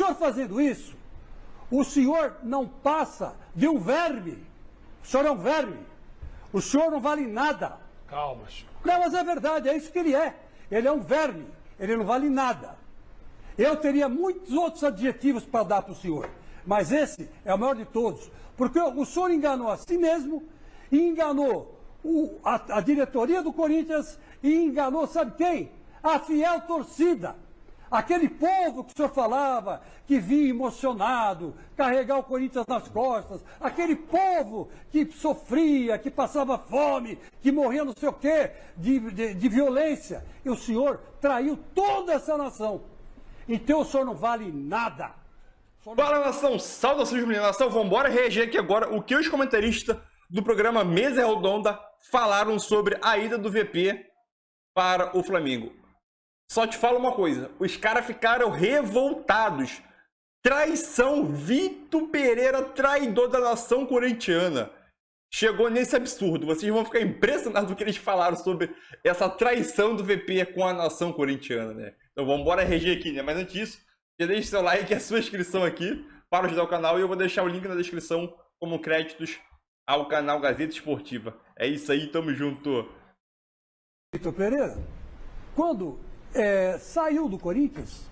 senhor fazendo isso, o senhor não passa de um verme. O senhor é um verme. O senhor não vale nada. Calma, Chico. Não, mas é verdade, é isso que ele é. Ele é um verme, ele não vale nada. Eu teria muitos outros adjetivos para dar para o senhor, mas esse é o maior de todos, porque o senhor enganou a si mesmo, e enganou a diretoria do Corinthians, e enganou, sabe quem? A fiel torcida. Aquele povo que o senhor falava, que vinha emocionado, carregar o Corinthians nas costas, aquele povo que sofria, que passava fome, que morria não sei o quê, de violência. E o senhor traiu toda essa nação. Então o senhor não vale nada. Fala, nação! Saudações, minha nação! Vambora reagir aqui agora o que os comentaristas do programa Mesa Redonda falaram sobre a ida do VP para o Flamengo. Só te falo uma coisa, os caras ficaram revoltados. Traição, Vitor Pereira, traidor da nação corintiana. Chegou nesse absurdo, vocês vão ficar impressionados do que eles falaram sobre essa traição do VP com a nação corintiana, né? Então vamos embora reagir aqui, né? Mas antes disso, já deixe seu like e a sua inscrição aqui para ajudar o canal. E eu vou deixar o link na descrição como créditos ao canal Gazeta Esportiva. É isso aí, tamo junto. Vitor Pereira, quando saiu do Corinthians,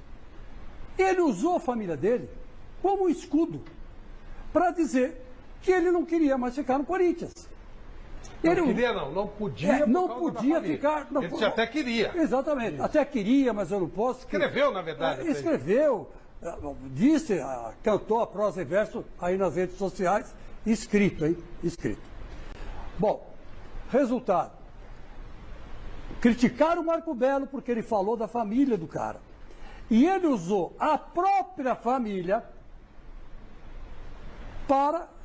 ele usou a família dele como um escudo para dizer que ele não queria mais ficar no Corinthians. Não podia. Não podia ficar. Não, ele até queria. Exatamente, até queria, mas eu não posso. Escreveu, na verdade. Escreveu, disse, cantou a prosa e verso aí nas redes sociais, escrito, hein? Escrito. Bom, resultado. Criticaram o Marco Belo porque ele falou da família do cara. E ele usou a própria família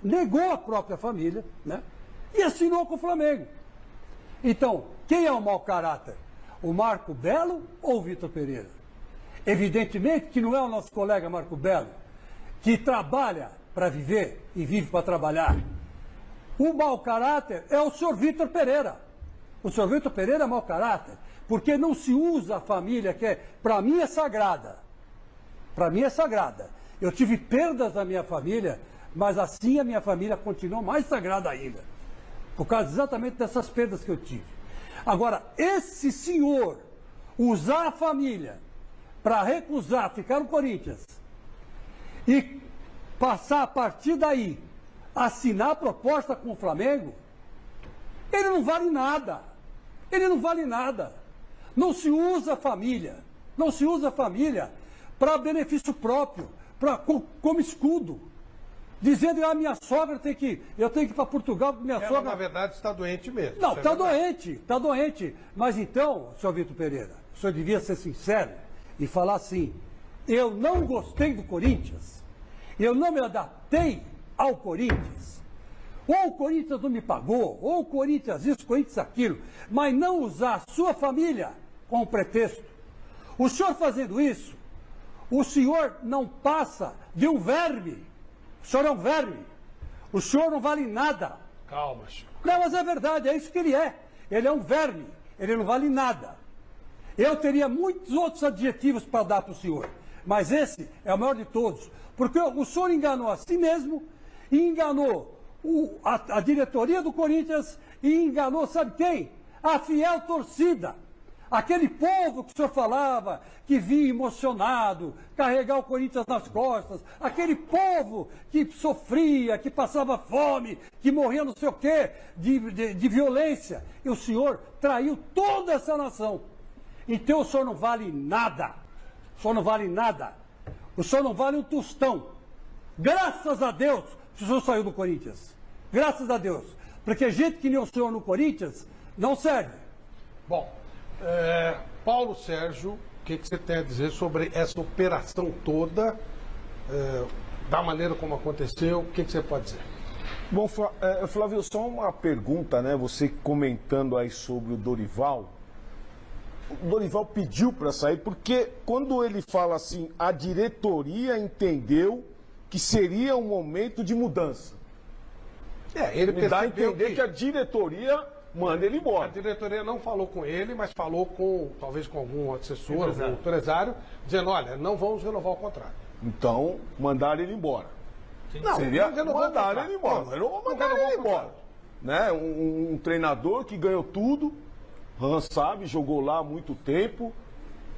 negou a própria família, né? E assinou com o Flamengo. Então, quem é o mau caráter? O Marco Belo ou o Vitor Pereira? Evidentemente que não é o nosso colega Marco Belo, que trabalha para viver e vive para trabalhar. O mau caráter é o senhor Vitor Pereira. O senhor Vitor Pereira é mau caráter, porque não se usa a família que para mim é sagrada. Para mim é sagrada. Eu tive perdas na minha família, mas assim a minha família continua mais sagrada ainda. Por causa exatamente dessas perdas que eu tive. Agora, esse senhor usar a família para recusar ficar no Corinthians e passar a partir daí, assinar a proposta com o Flamengo, ele não vale nada. Ele não vale nada. Não se usa a família. Não se usa a família para benefício próprio, como escudo. Dizendo que minha sogra eu tenho que ir para Portugal porque minha sogra... na verdade, está doente mesmo. Não, está doente. Mas então, senhor Vitor Pereira, o senhor devia ser sincero e falar assim, eu não gostei do Corinthians, eu não me adaptei ao Corinthians. Ou o Corinthians não me pagou, ou o Corinthians isso, o Corinthians aquilo, mas não usar a sua família como pretexto. O senhor fazendo isso, o senhor não passa de um verme. O senhor é um verme. O senhor não vale nada. Calma, Chico. Não, mas é verdade, é isso que ele é. Ele é um verme, ele não vale nada. Eu teria muitos outros adjetivos para dar para o senhor, mas esse é o maior de todos, porque o senhor enganou a si mesmo, e enganou a diretoria do Corinthians, e enganou, sabe quem? A fiel torcida. Aquele povo que o senhor falava, que vinha emocionado, carregar o Corinthians nas costas, aquele povo que sofria, que passava fome, que morria não sei o quê, de violência. E o senhor traiu toda essa nação. Então o senhor não vale nada. O senhor não vale nada. O senhor não vale um tostão. Graças a Deus que o senhor saiu do Corinthians. Graças a Deus. Porque gente que nem o senhor no Corinthians não serve. Bom, Paulo Sérgio, o que você tem a dizer sobre essa operação toda, da maneira como aconteceu, o que você pode dizer? Bom, Flávio, só uma pergunta, né? Você comentando aí sobre o Dorival. O Dorival pediu para sair porque quando ele fala assim, a diretoria entendeu que seria um momento de mudança. Ele Me dá a entender que a diretoria manda ele embora. A diretoria não falou com ele, mas falou talvez com algum assessor, algum empresário, dizendo, olha, não vamos renovar o contrato. Então, mandaram ele embora. Não, Seria eu não vou mandar comprar. ele embora. Não, Eu não vou não mandar quero ele comprar. embora. Né? Um treinador que ganhou tudo, Han sabe, jogou lá há muito tempo,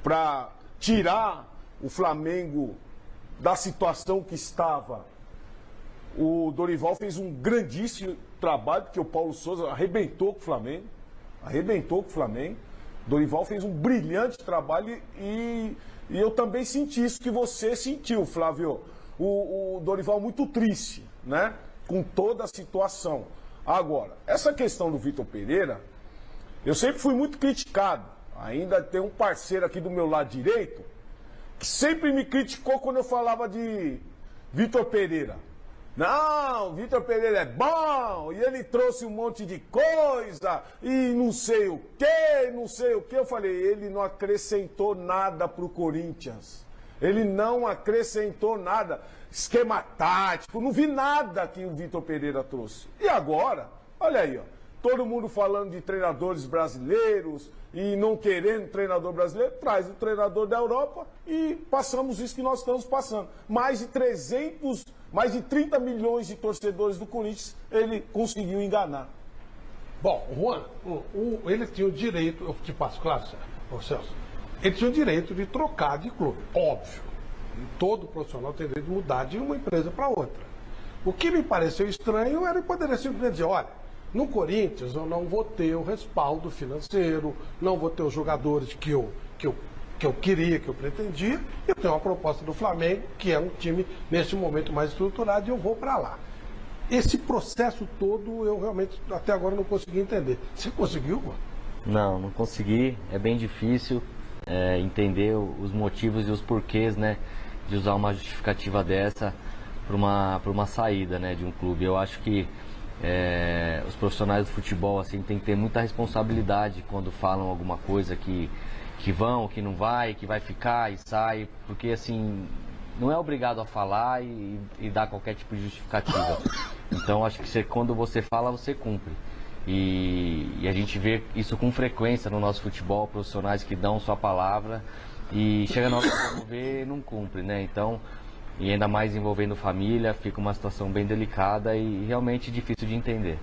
para tirar o Flamengo da situação que estava. O Dorival fez um grandíssimo trabalho, porque o Paulo Souza arrebentou com o Flamengo. Arrebentou com o Flamengo. Dorival fez um brilhante trabalho e eu também senti isso que você sentiu, Flávio. O Dorival muito triste, né? Com toda a situação. Agora, essa questão do Vitor Pereira, eu sempre fui muito criticado. Ainda tem um parceiro aqui do meu lado direito que sempre me criticou quando eu falava de Vitor Pereira. Não, Vitor Pereira é bom, e ele trouxe um monte de coisa, e não sei o que, não sei o que. Eu falei, ele não acrescentou nada pro Corinthians. Ele não acrescentou nada. Esquema tático, não vi nada que o Vitor Pereira trouxe. E agora, olha aí, ó, todo mundo falando de treinadores brasileiros e não querendo treinador brasileiro, traz o treinador da Europa e passamos isso que nós estamos passando. Mais de 30 milhões de torcedores do Corinthians, ele conseguiu enganar. Bom, Juan, ele tinha o direito, eu te passo, claro, Celso, ele tinha o direito de trocar de clube, óbvio. Todo profissional tem direito de mudar de uma empresa para outra. O que me pareceu estranho era ele poderia simplesmente dizer, olha, no Corinthians eu não vou ter o respaldo financeiro, não vou ter os jogadores que eu queria, que eu pretendia. Eu tenho uma proposta do Flamengo, que é um time nesse momento mais estruturado, e eu vou para lá. Esse processo todo eu realmente até agora não consegui entender. Você conseguiu, Juan? Não consegui. É bem difícil entender os motivos e os porquês, né, de usar uma justificativa dessa para uma saída, né, de um clube. Eu acho que os profissionais do futebol assim tem que ter muita responsabilidade quando falam alguma coisa que vão, que não vai, que vai ficar e sai, porque assim não é obrigado a falar e dar qualquer tipo de justificativa. Então acho que quando você fala, você cumpre. E a gente vê isso com frequência no nosso futebol, profissionais que dão sua palavra e chega na hora de ver não cumpre, né? Então, e ainda mais envolvendo família, fica uma situação bem delicada e realmente difícil de entender.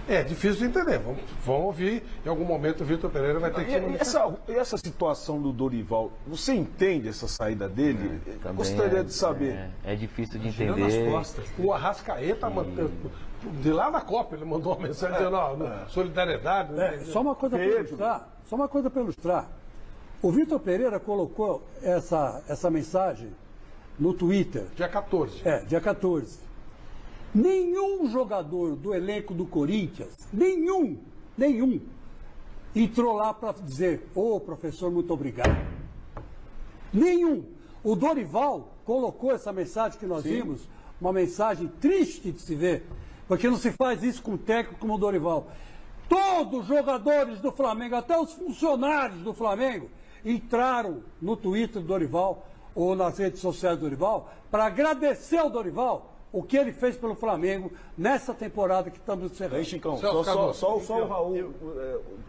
É difícil de entender. Vamos ouvir. Em algum momento o Vitor Pereira vai ter que se manifestar. Essa situação do Dorival, você entende essa saída dele? Gostaria de saber. É difícil de entender. O Arrascaeta, de lá na Copa, ele mandou uma mensagem dizendo, solidariedade. Só uma coisa para ilustrar. O Vitor Pereira colocou essa mensagem no Twitter. Dia 14. Dia 14. Nenhum jogador do elenco do Corinthians, nenhum, entrou lá para dizer, professor, muito obrigado. Nenhum. O Dorival colocou essa mensagem que nós vimos, uma mensagem triste de se ver, porque não se faz isso com um técnico como o Dorival. Todos os jogadores do Flamengo, até os funcionários do Flamengo, entraram no Twitter do Dorival ou nas redes sociais do Dorival para agradecer ao Dorival o que ele fez pelo Flamengo nessa temporada que estamos encerrando. Aí, Chicão, só o Raul,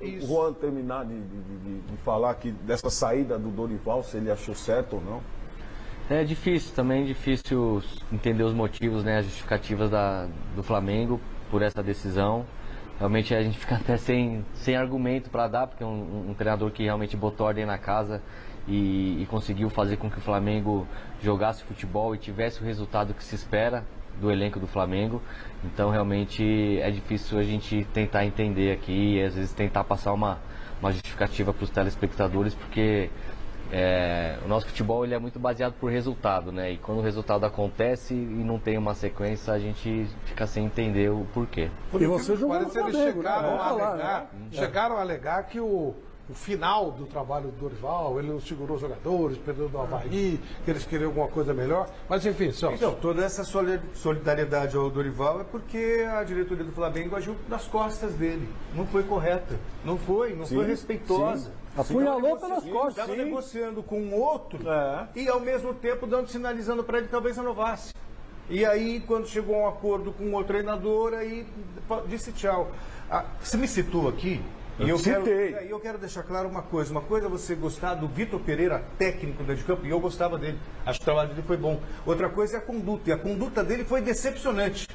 o Juan terminar de falar aqui dessa saída do Dorival, se ele achou certo ou não. É difícil, também difícil entender os motivos, né, as justificativas do Flamengo por essa decisão. Realmente a gente fica até sem argumento para dar, porque é um treinador que realmente botou ordem na casa e conseguiu fazer com que o Flamengo jogasse futebol e tivesse o resultado que se espera do elenco do Flamengo. Então realmente é difícil a gente tentar entender aqui e às vezes tentar passar uma justificativa para os telespectadores, porque o nosso futebol ele é muito baseado por resultado, né? E quando o resultado acontece e não tem uma sequência, a gente fica sem entender o porquê. E você jogou no Parece Flamengo, eles chegaram a alegar que o final do trabalho do Dorival, ele não segurou os jogadores, perdeu do Avaí, que eles queriam alguma coisa melhor. Mas enfim, Celso. Então, toda essa solidariedade ao Dorival é porque a diretoria do Flamengo agiu nas costas dele. Não foi correta. Não foi respeitosa. Apunhalou pelas costas. Estava negociando com um outro e ao mesmo tempo sinalizando para ele que talvez renovasse. E aí, quando chegou a um acordo com outro treinador, aí disse tchau. Você me citou aqui E eu Citei. quero deixar claro uma coisa. Uma coisa é você gostar do Vitor Pereira, técnico dentro de campo, e eu gostava dele. Acho que o trabalho dele foi bom. Outra coisa é a conduta. E a conduta dele foi decepcionante.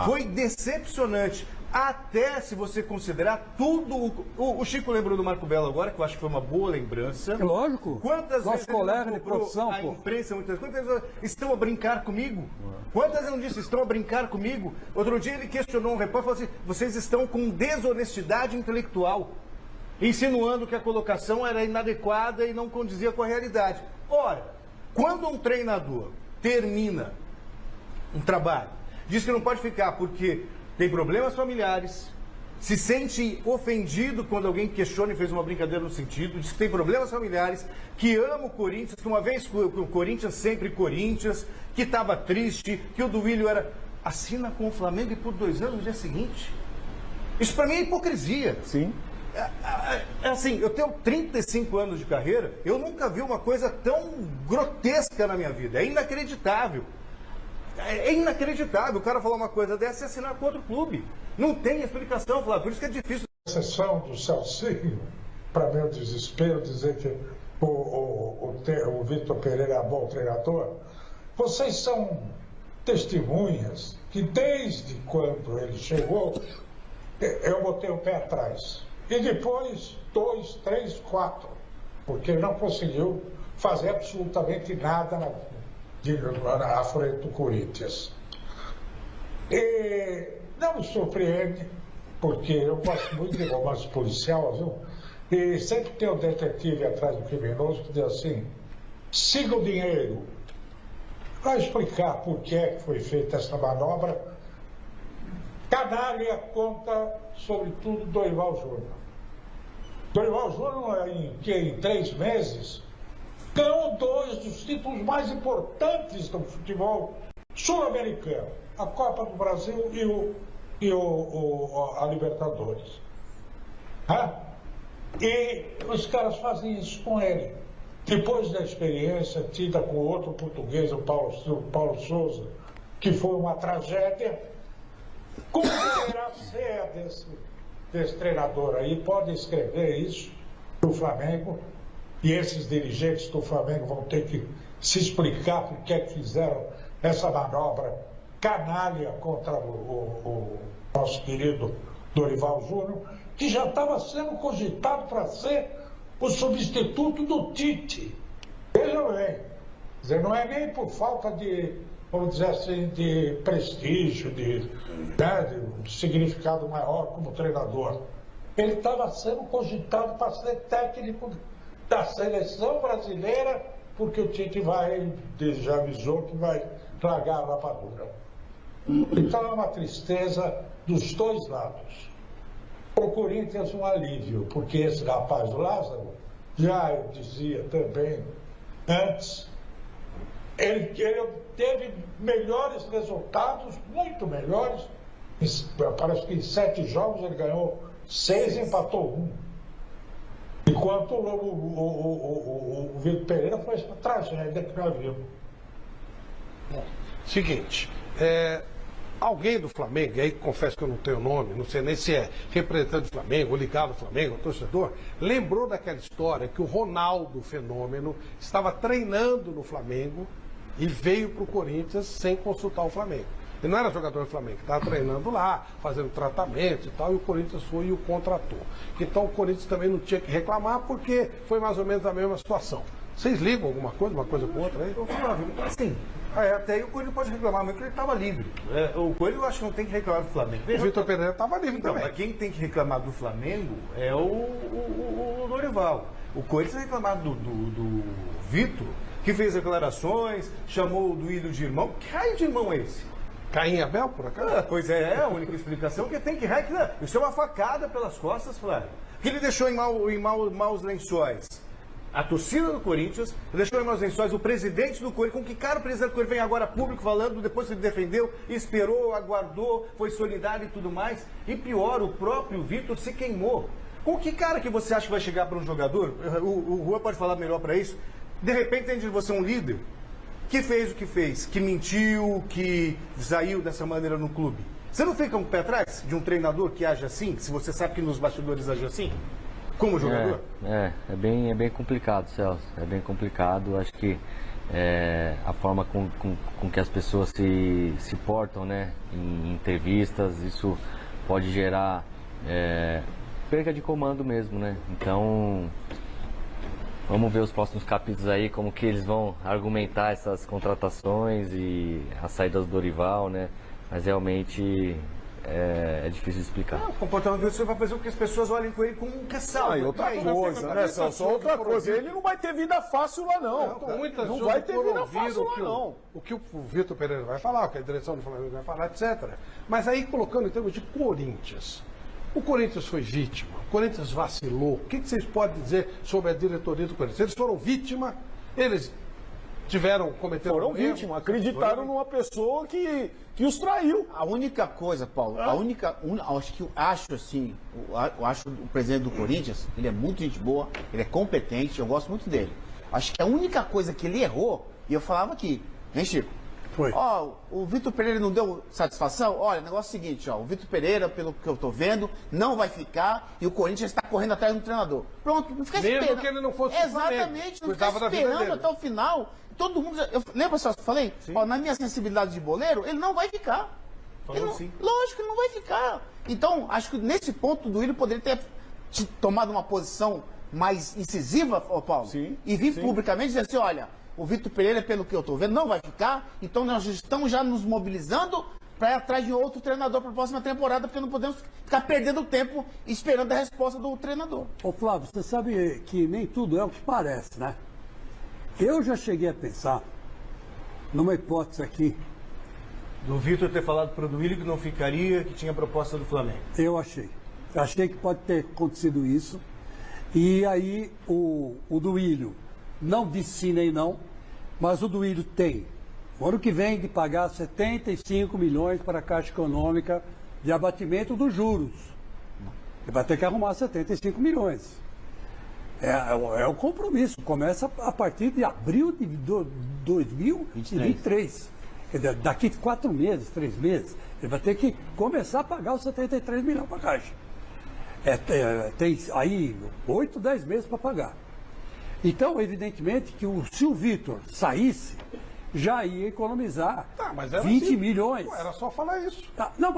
Foi decepcionante. Até se você considerar tudo. O Chico lembrou do Marco Belo agora, que eu acho que foi uma boa lembrança. Lógico. Quantas Nosso vezes ele colega não de cobrou profissão, a pô. imprensa, muitas vezes, quantas vezes estão a brincar comigo? Quantas vezes não disse, estão a brincar comigo? Outro dia ele questionou um repórter e falou assim, vocês estão com desonestidade intelectual, insinuando que a colocação era inadequada e não condizia com a realidade. Ora, quando um treinador termina um trabalho, diz que não pode ficar porque tem problemas familiares, se sente ofendido quando alguém questiona e fez uma brincadeira no sentido, diz que tem problemas familiares, que ama o Corinthians, que uma vez o Corinthians, sempre Corinthians, que estava triste, que o Duílio era... Assina com o Flamengo e por 2 anos no dia seguinte. Isso para mim é hipocrisia. Sim. Assim, eu tenho 35 anos de carreira, eu nunca vi uma coisa tão grotesca na minha vida. É inacreditável. É inacreditável o cara falar uma coisa dessa e assinar com outro clube. Não tem explicação, Flávio. Por isso que é difícil. Exceção do Celcinho, para meu desespero, dizer que o Vitor Pereira é bom treinador. Vocês são testemunhas que desde quando ele chegou, eu botei o pé atrás. E depois, 2, 3, 4, porque ele não conseguiu fazer absolutamente nada na frente do Corinthians. E não me surpreende, porque eu gosto muito de romance policial, viu? E sempre tem um detetive atrás do criminoso que diz assim, siga o dinheiro. Para explicar por que é que foi feita essa manobra, canalha conta, sobretudo, Dorival Júnior. Dorival Júnior, em 3 meses, ganhou 2 dos títulos mais importantes do futebol sul-americano, a Copa do Brasil e a Libertadores. E os caras fazem isso com ele. Depois da experiência tida com outro português, o Paulo Souza, que foi uma tragédia, como poderá ser desse treinador aí? Pode escrever isso para o Flamengo, e esses dirigentes do Flamengo vão ter que se explicar por que fizeram essa manobra canalha contra o nosso querido Dorival Júnior, que já estava sendo cogitado para ser o substituto do Tite. Vejam bem, quer dizer, não é nem por falta de, vamos dizer assim, de prestígio, de significado maior como treinador. Ele estava sendo cogitado para ser técnico da seleção brasileira, porque o Tite já avisou que vai largar a rapadura. Então é uma tristeza dos 2 lados. O Corinthians um alívio, porque esse rapaz Lázaro, já eu dizia também antes, ele teve melhores resultados, muito melhores. Parece que em 7 jogos ele ganhou 6 e empatou 1. Enquanto o Vitor Pereira foi uma tragédia que nós vimos. Bom, seguinte, alguém do Flamengo, e aí confesso que eu não tenho nome, não sei nem se é representante do Flamengo, ou ligado ao Flamengo, ou torcedor, lembrou daquela história que o Ronaldo Fenômeno estava treinando no Flamengo e veio para o Corinthians sem consultar o Flamengo. Ele não era jogador do Flamengo, estava treinando lá, fazendo tratamento e tal, e o Corinthians foi e o contratou. Então o Corinthians também não tinha que reclamar, porque foi mais ou menos a mesma situação. Vocês ligam alguma coisa, uma coisa com outra aí? Assim, até aí o Coelho pode reclamar, mas ele estava livre. O Coelho eu acho que não tem que reclamar do Flamengo. O Vitor Pereira estava livre então, também. Quem tem que reclamar do Flamengo é o Dorival. O Coelho tem que reclamar do Vitor, que fez declarações, chamou o Duílio de irmão. Que raio de irmão é esse? Caim e Abel, por acaso? Pois é a única explicação que tem que... Isso é uma facada pelas costas, Flávio. Que ele deixou em maus lençóis a torcida do Corinthians, deixou em maus lençóis o presidente do Corinthians. Com que cara o presidente do Corinthians vem agora público falando, depois que ele defendeu, esperou, aguardou, foi solidário e tudo mais. E pior, o próprio Vitor se queimou. Com que cara que você acha que vai chegar para um jogador? O Juan pode falar melhor para isso. De repente tem de você um líder que fez o que fez, que mentiu, que saiu dessa maneira no clube. Você não fica um pé atrás de um treinador que age assim, se você sabe que nos bastidores age assim, como jogador? É bem complicado, Celso. É bem complicado. Acho que a forma com que as pessoas se portam, né, em entrevistas, isso pode gerar perda de comando mesmo, né? Então, vamos ver os próximos capítulos aí, como que eles vão argumentar essas contratações e a saída do Dorival, né? Mas realmente é difícil de explicar. O comportamento do vai fazer com que as pessoas olhem com ele com um ressalto. E outra coisa, né, Celso? Outra coisa, ele não vai ter vida fácil lá, não. Não vai ter vida fácil lá, não. O que o Vitor Pereira vai falar, o que a direção do Flamengo vai falar, etc. Mas aí, colocando em termos de Corinthians, o Corinthians foi vítima, o Corinthians vacilou. O que vocês podem dizer sobre a diretoria do Corinthians? Eles foram vítima, eles cometeram vítima, acreditaram numa pessoa que os traiu. A única coisa, Paulo, acho o presidente do Corinthians, ele é muito gente boa, ele é competente, eu gosto muito dele. Acho que a única coisa que ele errou, e eu falava aqui, hein, Chico? Foi. O Vitor Pereira não deu satisfação? Olha, o negócio é o seguinte, o Vitor Pereira, pelo que eu tô vendo, não vai ficar e o Corinthians está correndo atrás do treinador. Pronto, não fica esperando. Mesmo que ele não fosse exatamente, não fica esperando até o final. Todo mundo. Lembra só que eu falei? Na minha sensibilidade de boleiro, ele não vai ficar. Lógico que ele não vai ficar. Então, acho que nesse ponto do Willian poderia ter tomado uma posição mais incisiva, Paulo, e vir publicamente dizer assim, olha, o Vitor Pereira, pelo que eu estou vendo, não vai ficar, então nós estamos já nos mobilizando para ir atrás de outro treinador para a próxima temporada, porque não podemos ficar perdendo tempo esperando a resposta do treinador. Ô Flávio, você sabe que nem tudo é o que parece, né? Eu já cheguei a pensar numa hipótese aqui. Do Vitor ter falado para o Duílio que não ficaria, que tinha proposta do Flamengo. Eu achei. Achei que pode ter acontecido isso. E aí o Duílio não disse sim nem não, mas o Duílio tem, no ano que vem, de pagar 75 milhões para a Caixa Econômica de abatimento dos juros. Ele vai ter que arrumar 75 milhões. É o compromisso. Começa a partir de abril de 2023. Quer dizer, daqui 4 meses, 3 meses, ele vai ter que começar a pagar os 73 milhões para a Caixa. Tem aí 8, 10 meses para pagar. Então, evidentemente, que se o Vitor saísse, já ia economizar 20 milhões. Era só falar isso. Não,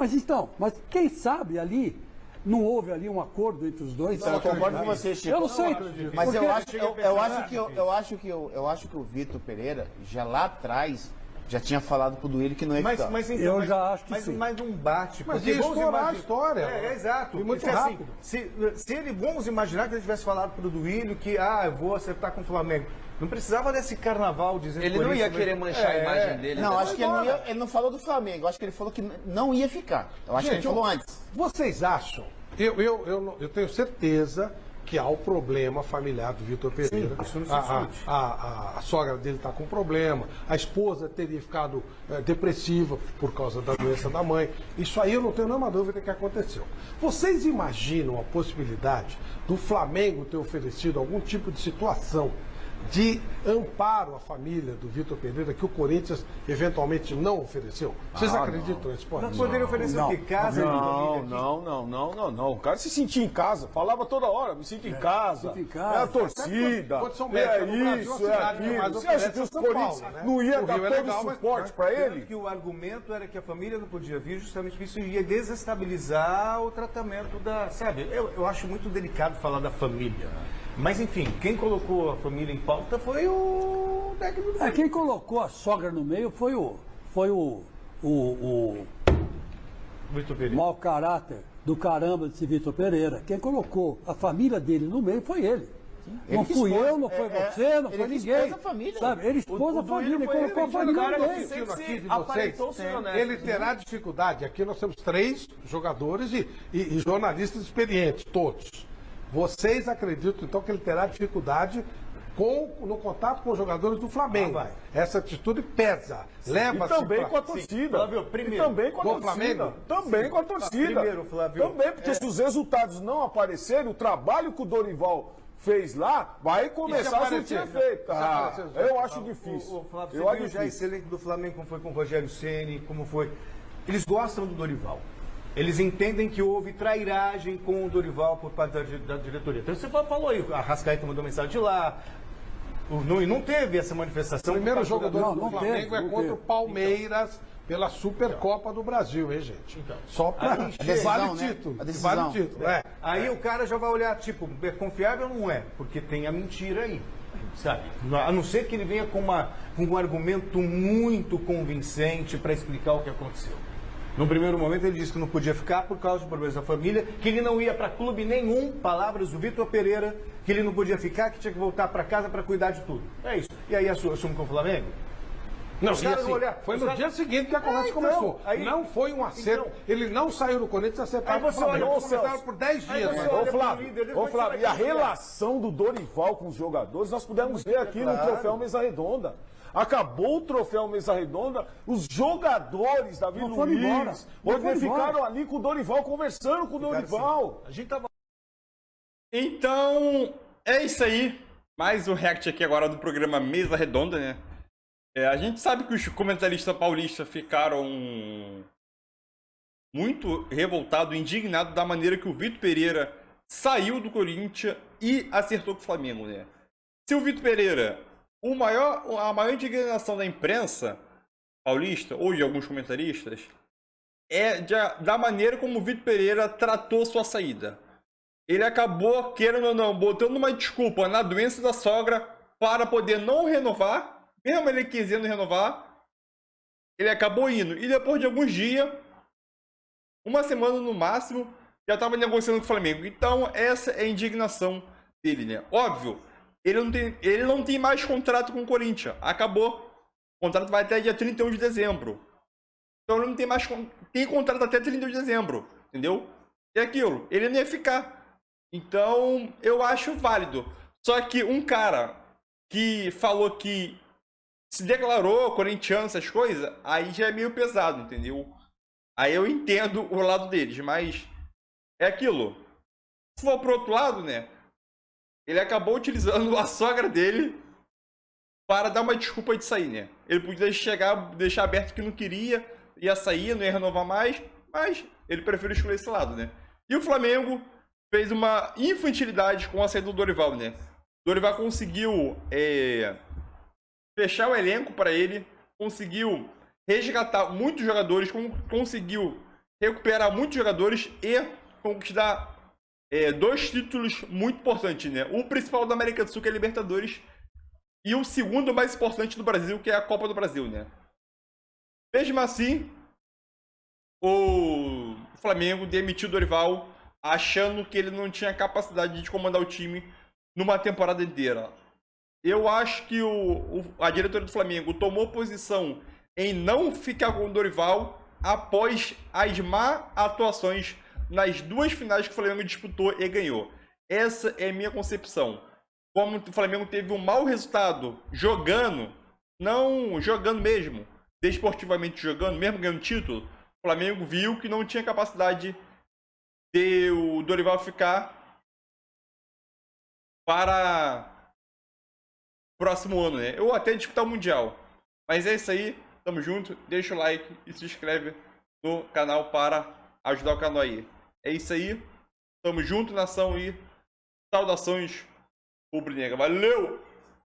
mas quem sabe ali não houve ali um acordo entre os dois? Eu concordo com você, Chico. Eu não sei. Mas eu acho que o Vitor Pereira, já lá atrás, já tinha falado pro Duílio que não ia ficar. Eu já acho que sim. Mas não bate. Mas ia estourar a história. Exato. E muito porque, rápido. Assim, vamos imaginar que ele tivesse falado pro Duílio que, eu vou acertar com o Flamengo. Não precisava desse carnaval dizendo Ele não ia querer manchar a imagem dele. Não, acho que ele não falou do Flamengo. Acho que ele falou que não ia ficar. Eu acho que ele falou antes. Vocês acham? Eu tenho certeza que há o problema familiar do Vitor Pereira. Sim, isso não se a sogra dele está com problema, a esposa teria ficado depressiva por causa da doença da mãe. Isso aí eu não tenho nenhuma dúvida que aconteceu. Vocês imaginam a possibilidade do Flamengo ter oferecido algum tipo de situação de amparo à família do Vitor Pereira que o Corinthians eventualmente não ofereceu? Vocês acreditam nesse ponto? Não poderia oferecer o que? Casa? Não. O cara se sentia em casa. Falava toda hora, me sinto em casa. É a torcida. É isso, é aquilo. Você acha que os Corinthians não ia dar todo o suporte para ele? Que o argumento era que a família não podia vir, justamente porque isso ia desestabilizar o tratamento da... Sabe, eu acho muito delicado falar da família. Mas, enfim, quem colocou a família em pauta foi o técnico do quem colocou a sogra no meio foi o Vitor Pereira. mau caráter do caramba desse Vitor Pereira. Quem colocou a família dele no meio foi ele. Não fui eu, não foi você, não foi ninguém. Ele expôs a família. Sabe? Ele expôs a família, ele colocou a família no meio. Aqui de vocês, ele terá dificuldade. Aqui nós temos 3 jogadores e jornalistas experientes, todos. Vocês acreditam, então, que ele terá dificuldade no contato com os jogadores do Flamengo? Essa atitude pesa. Leva e também com a torcida. Flávio, primeiro. E também com a torcida. Flamengo? Também com a torcida. Primeiro, Flávio. Também, porque se os resultados não aparecerem, o trabalho que o Dorival fez lá vai começar a surtir efeito. Eu acho difícil. O Flávio, você viu já esse elenco do Flamengo, como foi com o Rogério Ceni, como foi... eles gostam do Dorival. Eles entendem que houve trairagem com o Dorival por parte da diretoria. Então você falou aí, a Arrascaeta mandou mensagem de lá, não teve essa manifestação. O primeiro jogo do Flamengo é contra o teve. Palmeiras pela Supercopa do Brasil, hein, gente? Então, só para vale né? título. A decisão. Vale título, é. Aí o cara já vai olhar, tipo, é confiável ou não é? Porque tem a mentira aí, sabe? A não ser que ele venha com um argumento muito convincente para explicar o que aconteceu. No primeiro momento ele disse que não podia ficar por causa de problemas da família, que ele não ia para clube nenhum, palavras do Vitor Pereira, que ele não podia ficar, que tinha que voltar para casa para cuidar de tudo. É isso. E aí assume com o Flamengo? Não, Os e caras assim, vão olhar, foi os no caras- dia seguinte que a conversa então, começou. aí- Não foi um acerto. então- Ele não saiu do Corinthians acertado Aí você com o Flamengo. olha, Eles conversaram por 10 aí dias. você né? olha Ô pro Flávio, líder, ô depois Flávio, você e a vai confiar. relação do Dorival com os jogadores, nós pudemos ver aqui no claro. Troféu Mesa Redonda. Acabou o Troféu Mesa Redonda, os jogadores, Davi Não foram embora. Luiz, Não hoje foram embora. ficaram ali com o Dorival, conversando com o Dorival. A gente tava Então, é isso aí. Mais um react aqui agora do programa Mesa Redonda, né? A gente sabe que os comentaristas paulistas ficaram muito revoltados, indignados da maneira que o Vitor Pereira saiu do Corinthians e acertou com o Flamengo, né? Se o Vitor Pereira, a maior indignação da imprensa paulista, ou de alguns comentaristas, é da maneira como o Vitor Pereira tratou sua saída. Ele acabou, querendo ou não, botando uma desculpa na doença da sogra para poder não renovar. Mesmo ele quisendo renovar, ele acabou indo. E depois de alguns dias, uma semana no máximo, já estava negociando com o Flamengo. Então, essa é a indignação dele, né? Óbvio, ele não tem mais contrato com o Corinthians. Acabou. O contrato vai até dia 31 de dezembro. Então, ele não tem mais... Tem contrato até 31 de dezembro, entendeu? E aquilo, ele não ia ficar. Então, eu acho válido. Só que um cara que falou que se declarou corintiano, essas coisas, aí já é meio pesado, entendeu? Aí eu entendo o lado deles, mas é aquilo. Se for pro outro lado, né? Ele acabou utilizando a sogra dele para dar uma desculpa de sair, né? Ele podia deixar aberto que não queria, ia sair, não ia renovar mais, mas ele preferiu escolher esse lado, né? E o Flamengo fez uma infantilidade com a saída do Dorival, né? O Dorival conseguiu fechar o elenco para ele, conseguiu resgatar muitos jogadores, conseguiu recuperar muitos jogadores e conquistar 2 títulos muito importantes, né? O principal da América do Sul, que é a Libertadores, e o segundo mais importante do Brasil, que é a Copa do Brasil, né? Mesmo assim, o Flamengo demitiu o Dorival, achando que ele não tinha capacidade de comandar o time numa temporada inteira. Eu acho que a diretoria do Flamengo tomou posição em não ficar com o Dorival após as má atuações nas 2 finais que o Flamengo disputou e ganhou. Essa é a minha concepção. Como o Flamengo teve um mau resultado jogando, não jogando mesmo, desportivamente jogando, mesmo ganhando título, o Flamengo viu que não tinha capacidade de o Dorival ficar para próximo ano, né? Ou até disputar o Mundial. Mas é isso aí, tamo junto, deixa o like e se inscreve no canal para ajudar o canal aí. É isso aí, tamo junto, nação, e saudações rubro-negra. Valeu!